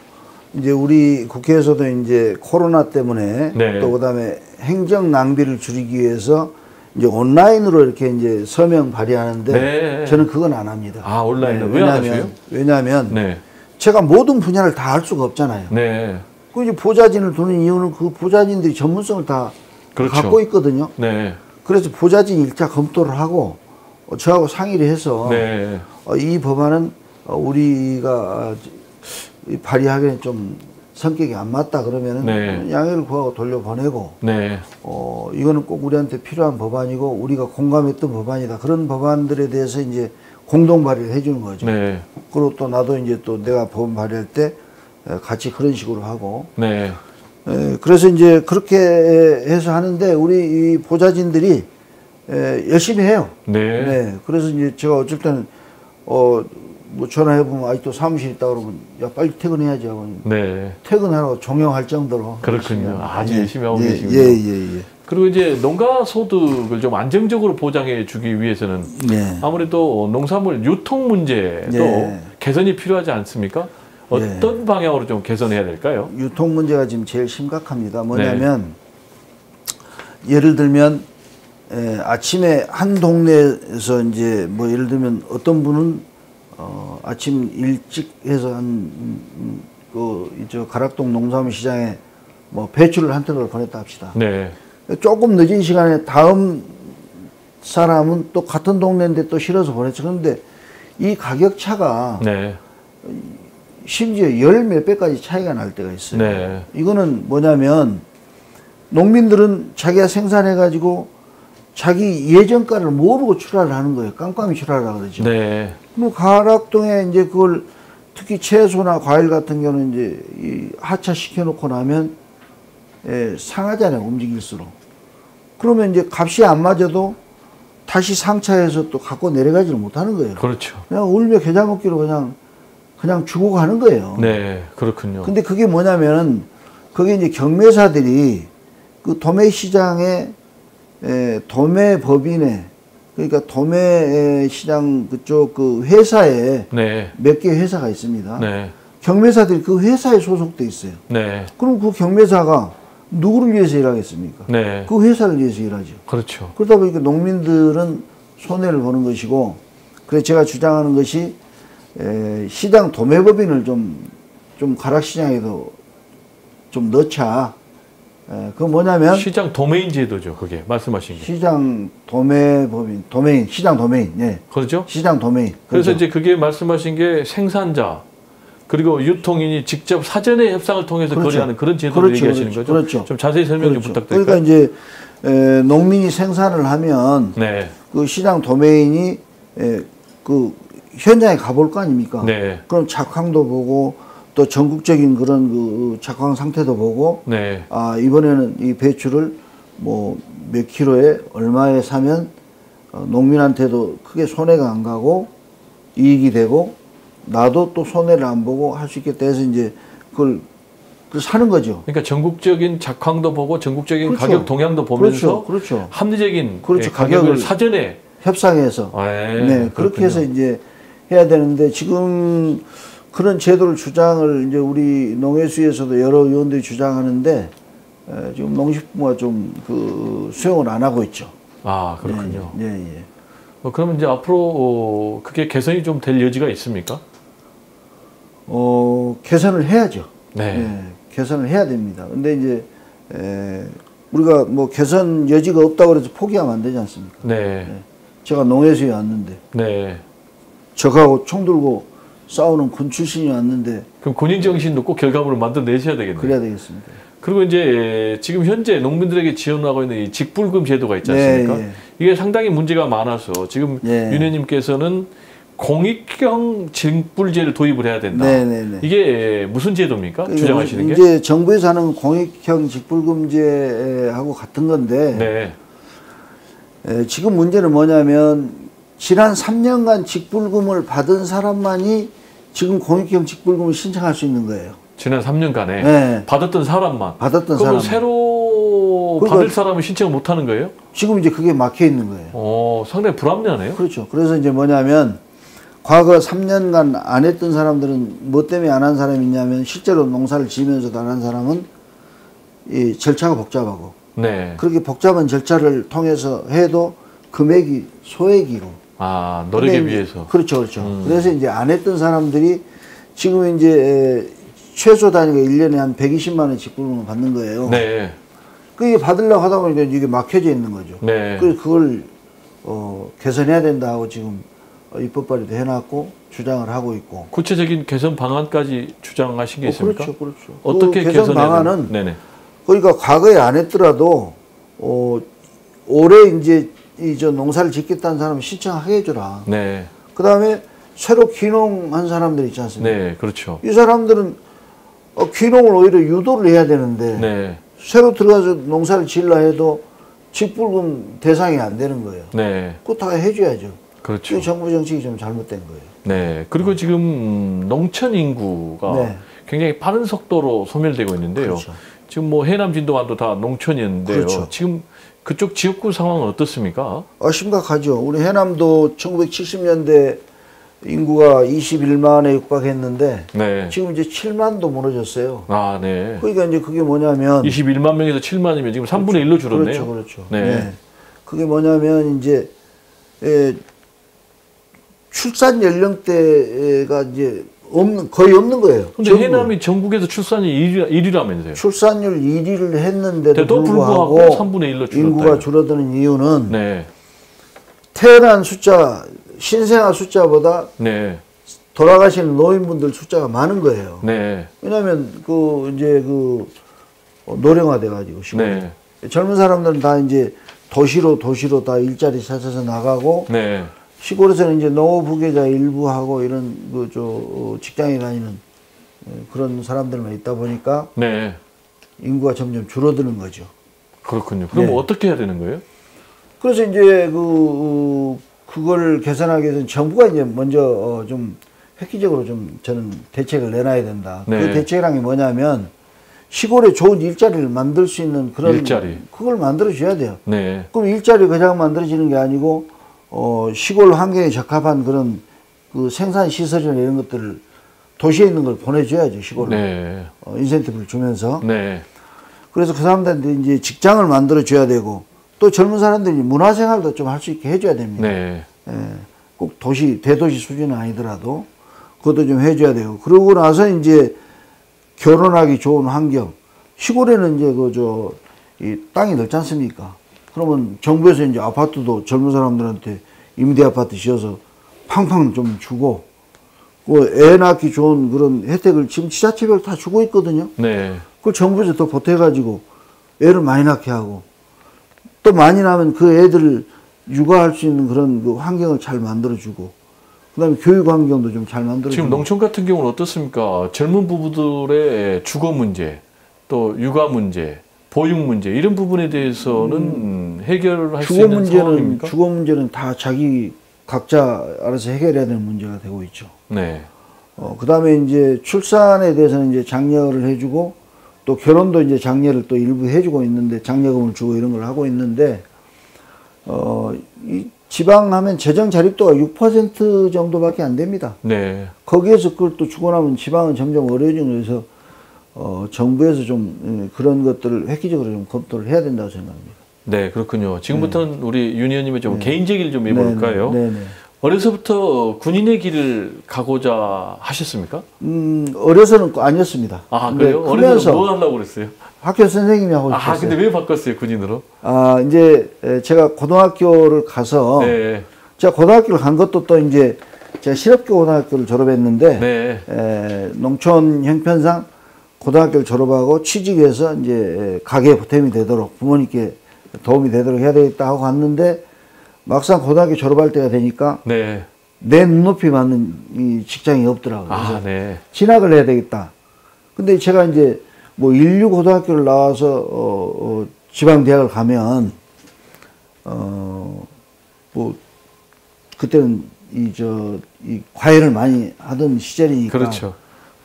이제 우리 국회에서도 이제 코로나 때문에 네. 또 그다음에 행정 낭비를 줄이기 위해서 이제 온라인으로 이렇게 이제 서명 발의하는데 네. 저는 그건 안 합니다. 아, 온라인으로 왜 안 하셔요? 왜냐하면 네. 제가 모든 분야를 다 할 수가 없잖아요. 네. 그 이제 보좌진을 두는 이유는 그 보좌진들이 전문성을 다 그렇죠. 갖고 있거든요. 네. 그래서 보좌진 일차 검토를 하고 저하고 상의를 해서 네. 이 법안은 우리가 발의하기에는 좀 성격이 안 맞다 그러면은 네. 양해를 구하고 돌려보내고 네. 이거는 꼭 우리한테 필요한 법안이고 우리가 공감했던 법안이다. 그런 법안들에 대해서 이제 공동 발의를 해주는 거죠. 네. 그리고 또 나도 이제 또 내가 법안 발의할 때 같이 그런 식으로 하고 네. 그래서 이제 그렇게 해서 하는데 우리 이 보좌진들이 열심히 해요. 네. 네. 그래서 이제 제가 어쩔 때는 뭐 전화해보면 아직도 사무실 있다 그러면 야 빨리 퇴근해야지 하고 네. 퇴근하라고 종용할 정도로 그렇군요. 아주 열심히 하고 예, 계시군요. 예. 그리고 이제 농가 소득을 좀 안정적으로 보장해 주기 위해서는 네. 아무래도 농산물 유통 문제도 네. 개선이 필요하지 않습니까? 어떤 방향으로 좀 개선해야 될까요? 유통 문제가 지금 제일 심각합니다. 뭐냐면 예를 들면 아침에 한 동네에서 이제 뭐 예를 들면 어떤 분은 아침 일찍 해서 저 가락동 농산물 시장에 뭐 배추를 한 트럭을 보냈다 합시다. 네. 조금 늦은 시간에 다음 사람은 또 같은 동네인데 또 실어서 보냈죠. 그런데 이 가격 차가 네. 심지어 열 몇 배까지 차이가 날 때가 있어요. 네. 이거는 뭐냐면 농민들은 자기가 생산해가지고 자기 예정가를 모르고 출하를 하는 거예요. 깜깜이 출하라 그러죠. 네. 뭐 가락동에 이제 그걸 특히 채소나 과일 같은 경우는 이제 이 하차 시켜놓고 나면 상하잖아요. 움직일수록. 그러면 이제 값이 안 맞아도 다시 상차해서 또 갖고 내려가지를 못하는 거예요. 그렇죠. 그냥 울며 겨자 먹기로 그냥 주고 가는 거예요. 네. 그렇군요. 근데 그게 뭐냐면은 그게 이제 경매사들이 그 도매 시장에 도매 법인에 그러니까 도매 시장 그쪽 그 회사에 네. 몇 개 회사가 있습니다. 네. 경매사들이 그 회사에 소속돼 있어요. 네. 그럼 그 경매사가 누구를 위해서 일하겠습니까? 네. 그 회사를 위해서 일하죠. 그렇죠. 그러다 보니까 농민들은 손해를 보는 것이고, 그래서 제가 주장하는 것이 시장 도매법인을 좀 가락시장에도 좀 넣자. 그 뭐냐면 시장 도메인 제도죠. 그게 말씀하신 게. 시장 도매법인, 도메인, 시장 도메인, 예. 그렇죠? 시장 도메인. 그래서 그렇죠. 이제 그게 말씀하신 게 생산자 그리고 유통인이 직접 사전에 협상을 통해서 그렇죠. 거래하는 그런 제도를 그렇죠. 얘기하시는 그렇죠. 거죠? 그렇죠. 좀 자세히 설명 좀 그렇죠. 부탁드릴까요? 그러니까 이제 농민이 생산을 하면 네. 그 시장 도메인이 그 현장에 가볼 거 아닙니까? 네. 그럼 작황도 보고 또 전국적인 그런 그 작황 상태도 보고 네. 아 이번에는 이 배추를 뭐 몇 킬로에 얼마에 사면 농민한테도 크게 손해가 안 가고 이익이 되고 나도 또 손해를 안 보고 할 수 있겠다 해서 이제 그걸 사는 거죠. 그러니까 전국적인 작황도 보고 전국적인 그렇죠. 가격 동향도 보면서 그렇죠. 합리적인 그렇죠. 가격을 가격을 사전에 협상해서 네, 그렇게 해서 이제 해야 되는데 지금 그런 제도를 주장을 이제 우리 농해수에서도 여러 의원들이 주장하는데 지금 농식부가 좀 그 수용을 안 하고 있죠. 아 그렇군요. 예. 그러면 이제 앞으로 그게 개선이 좀 될 여지가 있습니까? 개선을 해야죠. 네. 예, 개선을 해야 됩니다. 근데 이제 우리가 뭐 개선 여지가 없다고 해서 포기하면 안 되지 않습니까? 네. 제가 농해수에 왔는데 네. 적하고 총 들고 싸우는 군 출신이 왔는데 그럼 군인 정신도 꼭 결과물을 만들어내셔야 되겠네요. 그래야 되겠습니다. 그리고 이제 지금 현재 농민들에게 지원하고 있는 이 직불금 제도가 있지 않습니까? 네, 예. 이게 상당히 문제가 많아서 지금 예. 윤 의원님께서는 공익형 직불제를 도입을 해야 된다. 네네네. 이게 무슨 제도입니까? 주장하시는 게? 이제 정부에서 하는 공익형 직불금제하고 같은 건데 네. 지금 문제는 뭐냐면 지난 3년간 직불금을 받은 사람만이 지금 공익형 직불금을 신청할 수 있는 거예요. 지난 3년간에 네. 받았던 사람만. 받았던 그러면 사람. 새로 그러니까 받을 사람은 신청을 못 하는 거예요? 지금 이제 그게 막혀 있는 거예요. 상당히 불합리하네요. 그렇죠. 그래서 이제 뭐냐면 과거 3년간 안 했던 사람들은 뭐 때문에 안 한 사람이 있냐면 실제로 농사를 지으면서도 안 한 사람은 이 절차가 복잡하고 네. 그렇게 복잡한 절차를 통해서 해도 금액이 소액이고 노력에 근데 비해서. 그렇죠. 그래서 이제 안 했던 사람들이 지금 이제 최소 단위가 1년에 한 120만 원 직불금을 받는 거예요. 네. 그게 받으려고 하다 보니까 이게 막혀져 있는 거죠. 네. 그래서 그걸 개선해야 된다 하고 지금 입법 발의도 해놨고 주장을 하고 있고. 구체적인 개선 방안까지 주장하신 게 있습니까? 그렇죠. 어떻게 그 개선 개선해야 방안은 네네. 그러니까 과거에 안 했더라도 올해 이제 저 농사를 짓겠다는 사람은 신청하게 해줘라. 네. 그 다음에 새로 귀농한 사람들 있지 않습니까? 네, 그렇죠. 이 사람들은 귀농을 오히려 유도를 해야 되는데 네. 새로 들어가서 농사를 지으려 해도 직불금 대상이 안 되는 거예요. 네. 그거 다 해줘야죠. 그렇죠. 이 정부 정책이 좀 잘못된 거예요. 네. 그리고 지금 농촌 인구가 네. 굉장히 빠른 속도로 소멸되고 있는데요. 그렇죠. 지금 뭐 해남 진도만도 다 농촌이었는데요. 그렇죠. 지금 그쪽 지역구 상황은 어떻습니까? 심각하죠. 우리 해남도 1970년대 인구가 21만에 육박했는데 네. 지금 이제 7만도 무너졌어요. 네. 그러니까 이제 그게 뭐냐면 21만 명에서 7만이면 지금 3분의 1로 줄었네요. 그렇죠. 네. 그게 뭐냐면 이제 출산 연령대가 이제 거의 없는 거예요. 근데 해남이 전국에서 출산율 1위라면서요. 출산율 1위를 했는데도 또 불구하고 3분의 1로 줄었다. 인구가 줄어드는 이유는 네. 태어난 숫자, 신생아 숫자보다 네. 돌아가시는 노인분들 숫자가 많은 거예요. 네. 왜냐하면 이제 노령화 돼가지고 네. 젊은 사람들은 다 이제 도시로 다 일자리 찾아서 나가고 네. 시골에서는 이제 노부계자 일부하고 이런 직장에 다니는 그런 사람들만 있다 보니까 네. 인구가 점점 줄어드는 거죠. 그렇군요. 그럼 네. 어떻게 해야 되는 거예요? 그래서 이제 그걸 개선하기 위해서는 정부가 이제 먼저 좀 획기적으로 좀 저는 대책을 내놔야 된다. 네. 그 대책이란 게 뭐냐면 시골에 좋은 일자리를 만들 수 있는 그런 일자리. 그걸 만들어 줘야 돼요. 네. 그럼 일자리 그냥 만들어지는 게 아니고 시골 환경에 적합한 그런 그 생산 시설이나 이런 것들을 도시에 있는 걸 보내줘야죠, 시골로. 네. 인센티브를 주면서. 네. 그래서 그 사람들한테 이제 직장을 만들어 줘야 되고 또 젊은 사람들이 문화생활도 좀 할 수 있게 해줘야 됩니다. 네. 예, 꼭 대도시 수준은 아니더라도 그것도 좀 해줘야 되고 그러고 나서 이제 결혼하기 좋은 환경. 시골에는 이제 이 땅이 넓지 않습니까? 그러면 정부에서 이제 아파트도 젊은 사람들한테 임대 아파트 지어서 팡팡 좀 주고, 애 낳기 좋은 그런 혜택을 지금 지자체별 다 주고 있거든요. 네. 그걸 정부에서 더 보태가지고 애를 많이 낳게 하고, 또 많이 낳으면 그 애들을 육아할 수 있는 그런 그 환경을 잘 만들어주고, 그 다음에 교육 환경도 좀 잘 만들어주고. 지금 농촌 같은 경우는 어떻습니까? 젊은 부부들의 주거 문제, 또 육아 문제, 보육 문제 이런 부분에 대해서는 해결할 수 있는 상황입니까? 주거 문제는 다 자기 각자 알아서 해결해야 되는 문제가 되고 있죠. 네. 그 다음에 이제 출산에 대해서는 이제 장려를 해주고 또 결혼도 이제 장려를 또 일부 해주고 있는데 장려금을 주고 이런 걸 하고 있는데 이 지방 하면 재정 자립도가 6% 정도밖에 안 됩니다. 네. 거기에서 그걸 또 주고 나면 지방은 점점 어려워지는 거라서 정부에서 좀 그런 것들을 획기적으로 좀 검토를 해야 된다고 생각합니다. 네, 그렇군요. 지금부터는 우리 윤 의원님의 좀 개인적 얘기를 좀 해볼까요? 네. 어려서부터 군인의 길을 가고자 하셨습니까? 어려서는 아니었습니다. 아, 그래요? 크면서 어려서 뭐 하려고 그랬어요? 학교 선생님이 하고 싶었어요. 아, 근데 왜 바꿨어요, 군인으로? 이제 제가 고등학교를 가서 네. 제가 고등학교를 간 것도 또 이제 제가 실업교 고등학교를 졸업했는데 네. 농촌 형편상 고등학교를 졸업하고 취직해서 이제 가게에 보탬이 되도록 부모님께 도움이 되도록 해야 되겠다 하고 갔는데 막상 고등학교 졸업할 때가 되니까 네. 내 눈높이 맞는 이 직장이 없더라고요. 그래서 아, 네. 진학을 해야 되겠다. 근데 제가 이제 뭐 인류 고등학교를 나와서 지방 대학을 가면 뭐 그때는 이 과외를 많이 하던 시절이니까 그렇죠.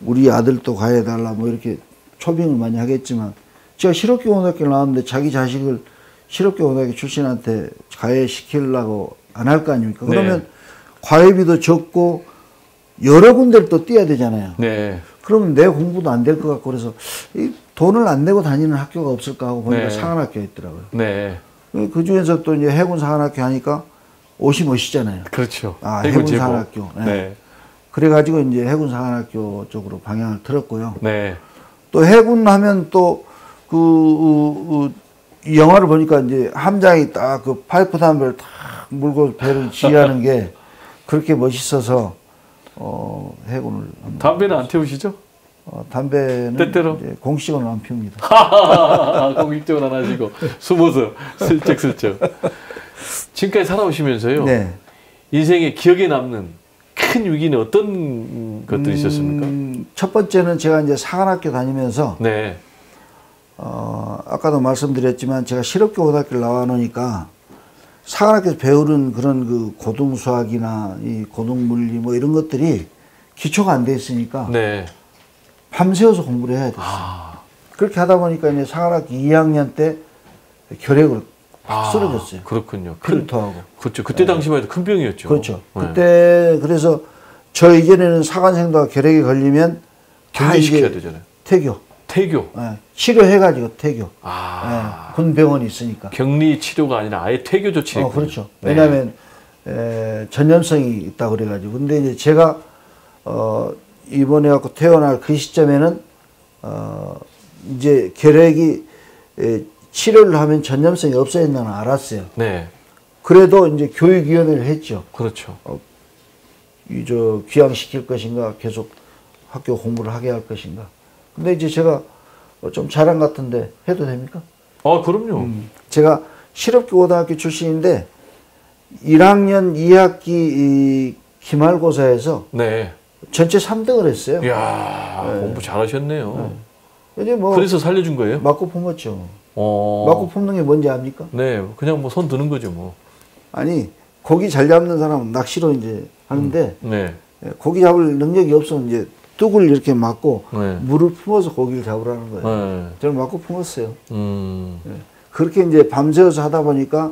우리 아들도 과외 달라 뭐 이렇게 초빙을 많이 하겠지만 제가 실업교 고등학교를 나왔는데 자기 자식을 실업교 고등학교 출신한테 과외 시키려고 안 할 거 아닙니까? 그러면 네. 과외비도 적고 여러 군데를 또 뛰어야 되잖아요. 네. 그러면 내 공부도 안 될 것 같고 그래서 이 돈을 안 내고 다니는 학교가 없을까 하고 보니까 네. 상한학교가 있더라고요. 네. 그 중에서 또 이제 해군 상한학교 하니까 옷이 멋있잖아요. 그렇죠. 해군 상한학교. 네. 네. 그래가지고 이제 해군 상한학교 쪽으로 방향을 틀었고요. 네. 또 해군 하면 또 이 영화를 보니까 이제 함장이 딱 그 파이프 담배를 탁 물고 배를 지휘하는 게 그렇게 멋있어서 해군을 담배는 안 태우시죠? 담배는 때때로? 이제 공식으로 안 피웁니다. 공익적으로 안 하시고 숨어서 슬쩍슬쩍. 지금까지 살아오시면서요. 네. 인생에 기억에 남는 큰 위기는 어떤 것들이 있었습니까? 첫 번째는 제가 이제 상한학교 다니면서 네. 아까도 말씀드렸지만 제가 실업교 고등학교를 나와 놓으니까 상한학교에서 배우는 그런 그 고등수학이나 이 고등물리 뭐 이런 것들이 기초가 안 돼 있으니까 네. 밤새워서 공부를 해야 됐어요. 그렇게 하다 보니까 이제 상한학교 2학년 때 결핵으로 확 쓰러졌어요. 그렇군요. 피를 토하고. 그렇죠. 그때 당시만 해도 큰 병이었죠. 그렇죠. 네. 그때 그래서 저 이전에는 사관생도가 결핵에 걸리면 다 격리시켜야 이제 되잖아요. 태교. 태교. 치료해가지고 태교. 아. 군 병원이 있으니까. 격리 치료가 아니라 아예 태교 조치를. 그렇죠. 네. 왜냐하면 전염성이 있다고 그래가지고. 근데 이제 제가 입원해갖고 퇴원할 그 시점에는 이제 결핵이 치료를 하면 전염성이 없어진다는 걸 알았어요. 네. 그래도 이제 교육위원회를 했죠. 그렇죠. 귀향시킬 것인가, 계속 학교 공부를 하게 할 것인가. 근데 이제 제가 좀 자랑 같은데 해도 됩니까? 그럼요. 제가 실업고등학교 출신인데 1학년 2학기 기말고사에서 네. 전체 3등을 했어요. 이야, 공부 잘하셨네요. 이제 뭐 그래서 살려준 거예요? 맞고 품었죠. 어. 맞고 품는 게 뭔지 압니까? 네, 그냥 뭐 손 드는 거죠, 뭐. 아니, 고기 잘 잡는 사람은 낚시로 이제 하는데 네. 고기 잡을 능력이 없으면 이제 뚝을 이렇게 맞고 네. 물을 품어서 고기를 잡으라는 거예요. 네. 저는 맞고 품었어요. 음. 그렇게 이제 밤새워서 하다 보니까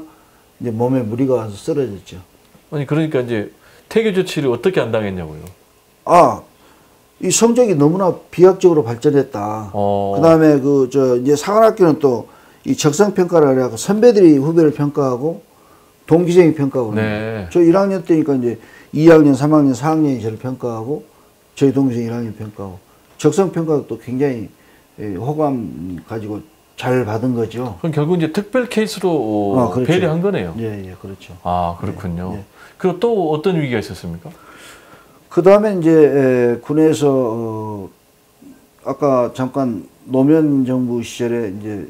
이제 몸에 무리가 와서 쓰러졌죠. 아니, 그러니까 이제 태교 조치를 어떻게 안 당했냐고요. 이 성적이 너무나 비약적으로 발전했다. 그 다음에 이제 사관학교는 또 이 적성평가를 해갖고 선배들이 후배를 평가하고 동기생이 평가하고. 네. 저 1학년 때니까 이제 2학년, 3학년, 4학년이 저를 평가하고 저희 동기생 1학년 평가하고 적성평가도 또 굉장히 호감 가지고 잘 받은 거죠. 그럼 결국 이제 특별 케이스로 그렇죠. 배려한 거네요. 예, 그렇죠. 아, 그렇군요. 네, 네. 그리고 또 어떤 위기가 있었습니까? 그 다음에 이제 군에서 아까 잠깐 노무현 정부 시절에 이제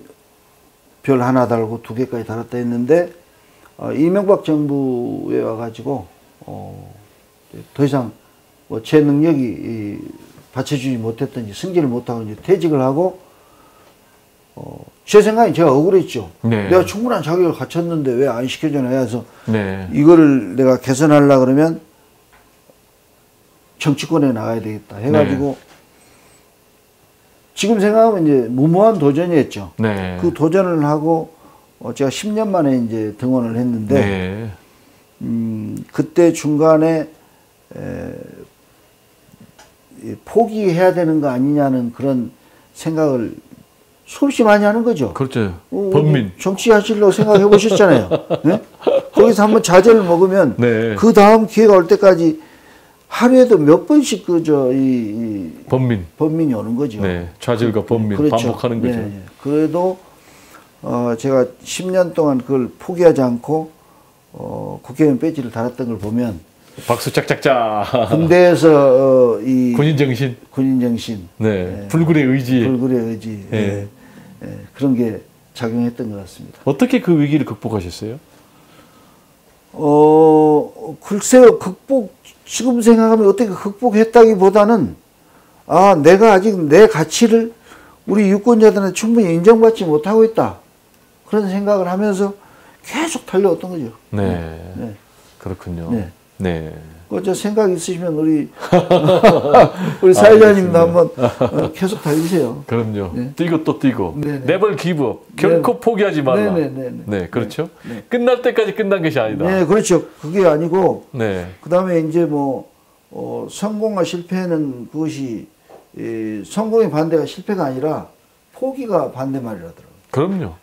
별 하나 달고 2개까지 달았다 했는데 이명박 정부에 와가지고 더 이상 뭐 제 능력이 받쳐주지 못했던지 승진을 못하고 이제 퇴직을 하고 제 생각에 제가 억울했죠. 네. 내가 충분한 자격을 갖췄는데 왜 안 시켜주나 해서 네. 이거를 내가 개선하려고 그러면 정치권에 나가야 되겠다 해가지고 네. 지금 생각하면 이제 무모한 도전이었죠. 네. 그 도전을 하고 제가 10년 만에 이제 등원을 했는데 네. 그때 중간에 포기해야 되는 거 아니냐는 그런 생각을 수없이 많이 하는 거죠. 그렇죠. 범민. 정치하시려고 생각해 보셨잖아요. 네? 거기서 한번 좌절을 먹으면 네. 그 다음 기회가 올 때까지 하루에도 몇 번씩 범민이 오는 거죠. 네. 좌절과 범민 그렇죠. 반복하는 거죠. 네. 그래도 제가 10년 동안 그걸 포기하지 않고 국회의원 배지를 달았던 걸 보면 박수 짝짝짝. 군대에서 군인 정신. 군인 정신, 네. 불굴의 의지. 불굴의 의지, 네. 그런 게 작용했던 것 같습니다. 어떻게 그 위기를 극복하셨어요? 글쎄요, 지금 생각하면 어떻게 극복했다기보다는, 내가 아직 내 가치를 우리 유권자들한테 충분히 인정받지 못하고 있다. 그런 생각을 하면서 계속 달려왔던 거죠. 네. 네. 그렇군요. 네. 네. 저 생각 있으시면 우리 사회자님도 한번 계속 달리세요. 그럼요. 네. 뛰고 또 뛰고. 네, 네. never give up. 결코 포기하지 말라. 네. 네, 그렇죠. 네. 끝날 때까지 끝난 것이 아니다. 네, 그렇죠. 그게 아니고, 네. 그 다음에 이제 성공과 실패는 그것이, 성공의 반대가 실패가 아니라 포기가 반대말이라더라고요. 그럼요.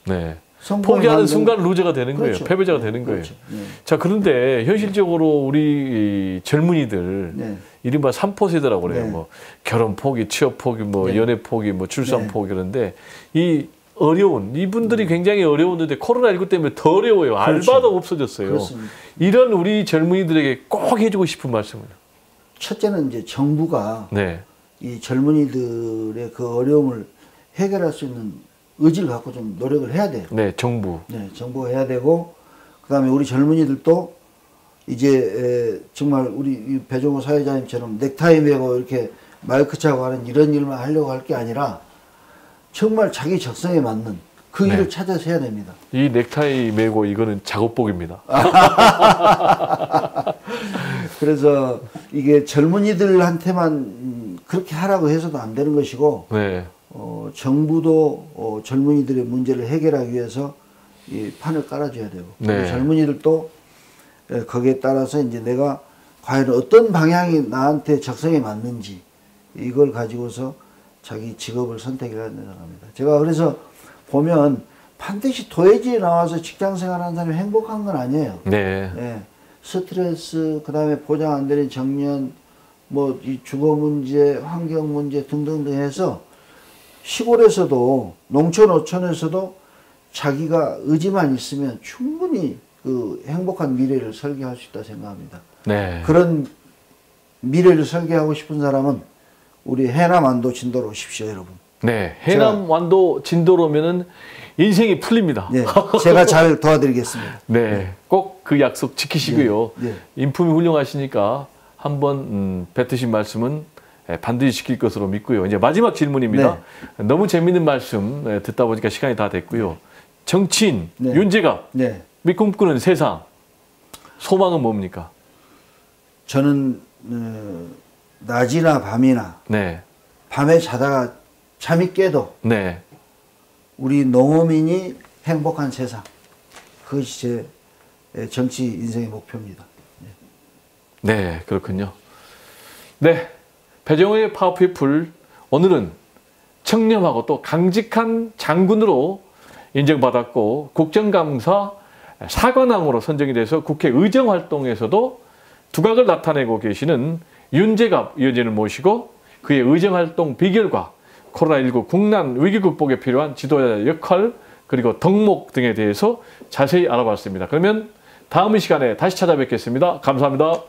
네. 성공의 포기하는 반대는- 순간 루저가 되는 그렇죠. 거예요. 패배자가 네, 되는 거예요. 그렇죠. 네. 자, 그런데 현실적으로 우리 이 젊은이들, 네. 이른바 3포 세대라고 그래요. 네. 뭐 결혼 포기, 취업 포기, 뭐 네. 연애 포기, 뭐 출산 네. 포기 그런데 이 어려운 이분들이 굉장히 어려웠는데 코로나19 때문에 더 어려워요. 그렇죠. 알바도 없어졌어요. 그렇습니다. 이런 우리 젊은이들에게 꼭 해주고 싶은 말씀을. 첫째는 이제 정부가 네. 이 젊은이들의 그 어려움을 해결할 수 있는 의지를 갖고 좀 노력을 해야 돼요. 네, 정부. 네, 정부가 해야 되고, 그 다음에 우리 젊은이들도 이제 정말 우리 이 배종호 사회자님처럼 넥타이 메고 이렇게 마이크 차고 하는 이런 일만 하려고 할 게 아니라 정말 자기 적성에 맞는 그 네. 일을 찾아서 해야 됩니다. 이 넥타이 메고 이거는 작업복입니다. 그래서 이게 젊은이들한테만 그렇게 하라고 해서도 안 되는 것이고, 네. 정부도 젊은이들의 문제를 해결하기 위해서 이 판을 깔아줘야 되고, 네. 젊은이들도 거기에 따라서 이제 내가 과연 어떤 방향이 나한테 적성에 맞는지 이걸 가지고서 자기 직업을 선택해야 된다고 합니다. 제가 그래서 보면 반드시 도예지에 나와서 직장 생활하는 사람이 행복한 건 아니에요. 네. 예, 스트레스, 그 다음에 보장 안 되는 정년, 뭐 이 주거 문제, 환경 문제 등등등 해서 시골에서도 농촌 어촌에서도 자기가 의지만 있으면 충분히 그 행복한 미래를 설계할 수 있다 생각합니다. 네. 그런 미래를 설계하고 싶은 사람은 우리 해남 완도 진도로 오십시오, 여러분. 네. 해남 완도 진도로면은 인생이 풀립니다. 네, 제가 잘 도와드리겠습니다. 네. 꼭 그 약속 지키시고요. 네. 인품이 훌륭하시니까 한번 뱉으신 말씀은 반드시 지킬 것으로 믿고요. 이제 마지막 질문입니다. 너무 재밌는 말씀 듣다 보니까 시간이 다 됐고요. 정치인 네. 윤재갑 네. 꿈꾸는 세상 소망은 뭡니까? 저는 낮이나 밤이나 네. 밤에 자다가 잠이 깨도 네. 우리 농어민이 행복한 세상, 그것이 제 정치 인생의 목표입니다. 네, 그렇군요. 네, 배정호의 파워피플 오늘은 청렴하고 또 강직한 장군으로 인정받았고 국정감사 사관왕으로 선정이 돼서 국회 의정활동에서도 두각을 나타내고 계시는 윤재갑 위원장을 모시고 그의 의정활동 비결과 코로나19 국난 위기 극복에 필요한 지도자의 역할 그리고 덕목 등에 대해서 자세히 알아봤습니다. 그러면 다음 시간에 다시 찾아뵙겠습니다. 감사합니다.